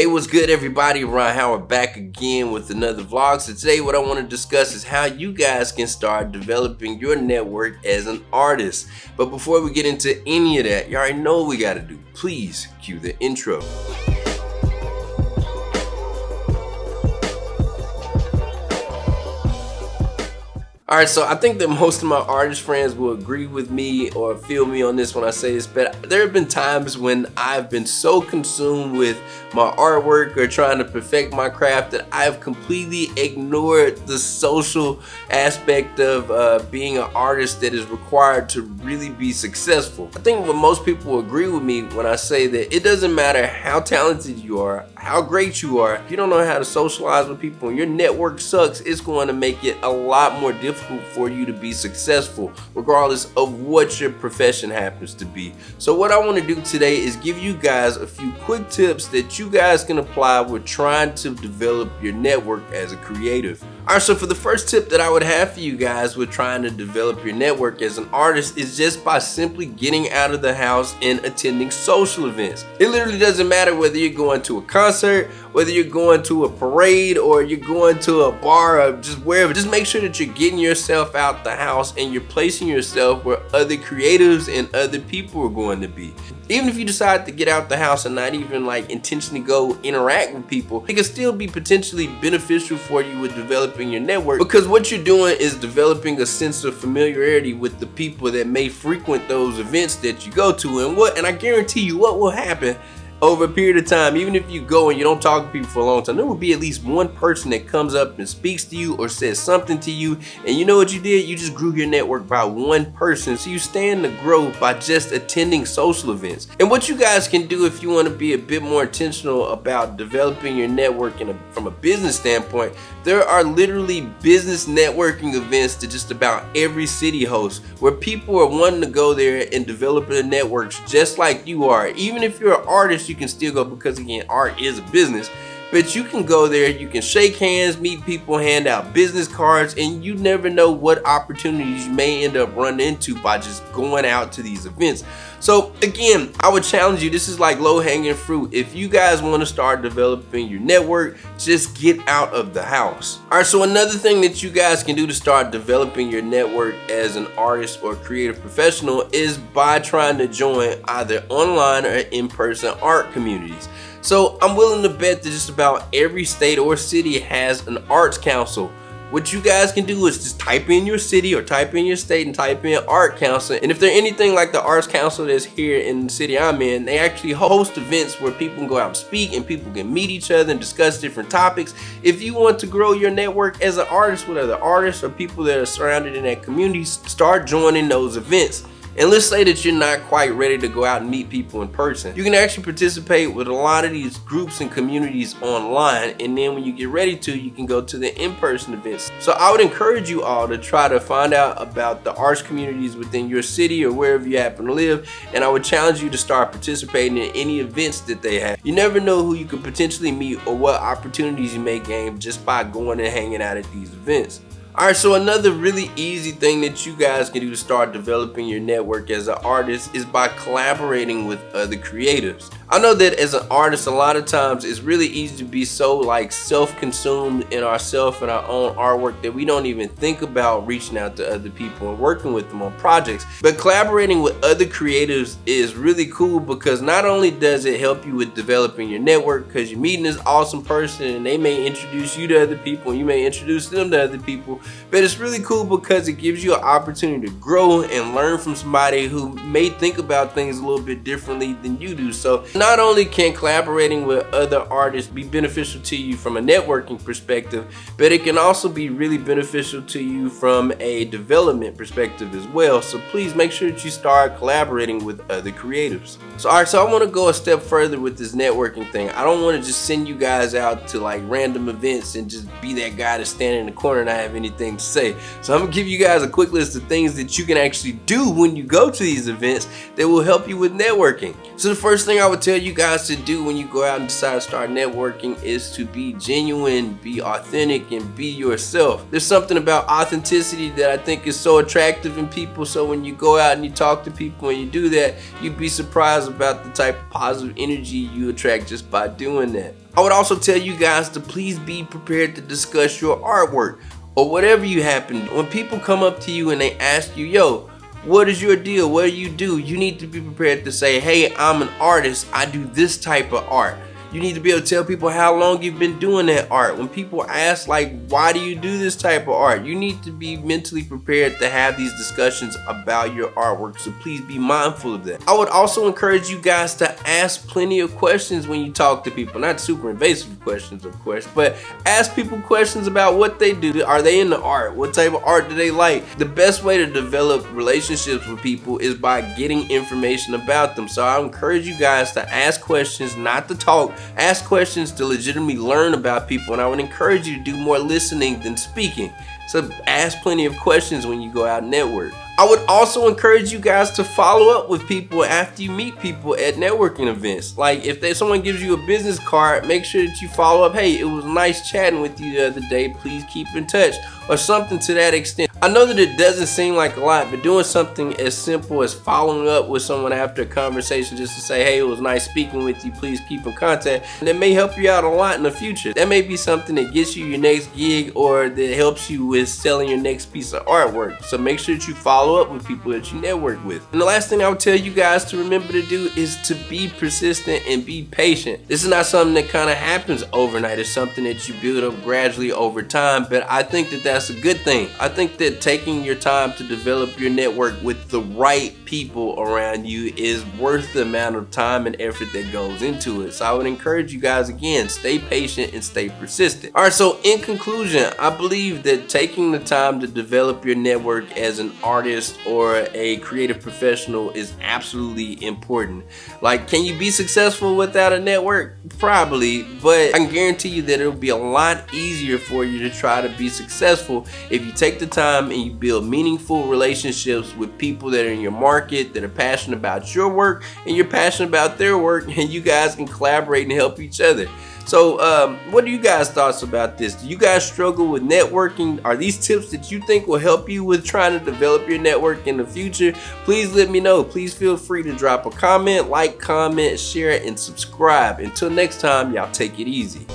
Hey, what's good everybody? Ron Howard back again with another vlog. So today what I want to discuss is how you guys can start developing your network as an artist. But before we get into any of that, you already know what we got to do. Please cue the intro. Alright, so I think that most of my artist friends will agree with me or feel me on this when I say this, but there have been times when I've been so consumed with my artwork or trying to perfect my craft that I've completely ignored the social aspect of being an artist that is required to really be successful. I think what most people will agree with me when I say that it doesn't matter how talented you are, how great you are, if you don't know how to socialize with people and your network sucks, it's going to make it a lot more difficult for you to be successful regardless of what your profession happens to be. So what I want to do today is give you guys a few quick tips that you guys can apply with trying to develop your network as a creative. Alright, so for the first tip that I would have for you guys with trying to develop your network as an artist is just by simply getting out of the house and attending social events. It literally doesn't matter whether you're going to a concert, whether you're going to a parade, or you're going to a bar, or just wherever. Just make sure that you're getting yourself out the house and you're placing yourself where other creatives and other people are going to be. Even if you decide to get out the house and not even intentionally go interact with people, it can still be potentially beneficial for you with developing your network, because what you're doing is developing a sense of familiarity with the people that may frequent those events that you go to. And I guarantee you what will happen over a period of time, even if you go and you don't talk to people for a long time, there will be at least one person that comes up and speaks to you or says something to you, and you know what you did? You just grew your network by one person. So you stand to grow by just attending social events. And what you guys can do if you want to be a bit more intentional about developing your network from a business standpoint, there are literally business networking events that just about every city hosts, where people are wanting to go there and develop their networks just like you are. Even if you're an artist, you can still go, because again, art is a business. But you can go there, you can shake hands, meet people, hand out business cards, and you never know what opportunities you may end up running into by just going out to these events. So again, I would challenge you, this is like low-hanging fruit. If you guys want to start developing your network, just get out of the house. Alright, so another thing that you guys can do to start developing your network as an artist or creative professional is by trying to join either online or in-person art communities. So I'm willing to bet that just about every state or city has an arts council. What you guys can do is just type in your city or type in your state and type in art council. And if they're anything like the arts council that's here in the city I'm in, they actually host events where people can go out and speak and people can meet each other and discuss different topics. If you want to grow your network as an artist with other artists or people that are surrounded in that community, start joining those events. And let's say that you're not quite ready to go out and meet people in person. You can actually participate with a lot of these groups and communities online, and then when you get ready to, you can go to the in-person events. So I would encourage you all to try to find out about the arts communities within your city or wherever you happen to live, and I would challenge you to start participating in any events that they have. You never know who you could potentially meet or what opportunities you may gain just by going and hanging out at these events. Alright, so another really easy thing that you guys can do to start developing your network as an artist is by collaborating with other creatives. I know that as an artist, a lot of times it's really easy to be so self-consumed in ourselves and our own artwork that we don't even think about reaching out to other people and working with them on projects. But collaborating with other creatives is really cool, because not only does it help you with developing your network, because you're meeting this awesome person and they may introduce you to other people and you may introduce them to other people, but it's really cool because it gives you an opportunity to grow and learn from somebody who may think about things a little bit differently than you do. So not only can collaborating with other artists be beneficial to you from a networking perspective, but it can also be really beneficial to you from a development perspective as well. So please make sure that you start collaborating with other creatives. So alright, so I want to go a step further with this networking thing. I don't want to just send you guys out to random events and just be that guy that's standing in the corner and not have anything to say. So I'm gonna give you guys a quick list of things that you can actually do when you go to these events that will help you with networking. So the first thing I would tell you guys to do when you go out and decide to start networking is to be genuine, be authentic, and be yourself. There's something about authenticity that I think is so attractive in people, so when you go out and you talk to people and you do that, you'd be surprised about the type of positive energy you attract just by doing that. I would also tell you guys to please be prepared to discuss your artwork or whatever you happen. When people come up to you and they ask you, yo, what is your deal? What do? You need to be prepared to say, hey, I'm an artist. I do this type of art. You need to be able to tell people how long you've been doing that art. When people ask, like, why do you do this type of art? You need to be mentally prepared to have these discussions about your artwork. So please be mindful of that. I would also encourage you guys to ask plenty of questions when you talk to people. Not super invasive questions, of course, but ask people questions about what they do. Are they into art? What type of art do they like? The best way to develop relationships with people is by getting information about them. So I encourage you guys to ask questions, not to talk. Ask questions to legitimately learn about people, and I would encourage you to do more listening than speaking. So ask plenty of questions when you go out and network. I would also encourage you guys to follow up with people after you meet people at networking events. Like if someone gives you a business card, make sure that you follow up. Hey, it was nice chatting with you the other day. Please keep in touch, or something to that extent. I know that it doesn't seem like a lot, but doing something as simple as following up with someone after a conversation just to say, hey, it was nice speaking with you, please keep in contact, and that may help you out a lot in the future. That may be something that gets you your next gig, or that helps you with selling your next piece of artwork. So make sure that you follow up with people that you network with. And the last thing I would tell you guys to remember to do is to be persistent and be patient. This is not something that kind of happens overnight. It's something that you build up gradually over time, but I think that that's a good thing. I think that taking your time to develop your network with the right people around you is worth the amount of time and effort that goes into it. So I would encourage you guys, again, stay patient and stay persistent. All right, so in conclusion, I believe that taking the time to develop your network as an artist or a creative professional is absolutely important. Like, can you be successful without a network? Probably, but I can guarantee you that it'll be a lot easier for you to try to be successful if you take the time and you build meaningful relationships with people that are in your market, that are passionate about your work and you're passionate about their work, and you guys can collaborate and help each other. So what are you guys' thoughts about this? Do you guys struggle with networking? Are these tips that you think will help you with trying to develop your network in the future? Please let me know. Please feel free to drop a comment, comment, share, and subscribe. Until next time, y'all take it easy.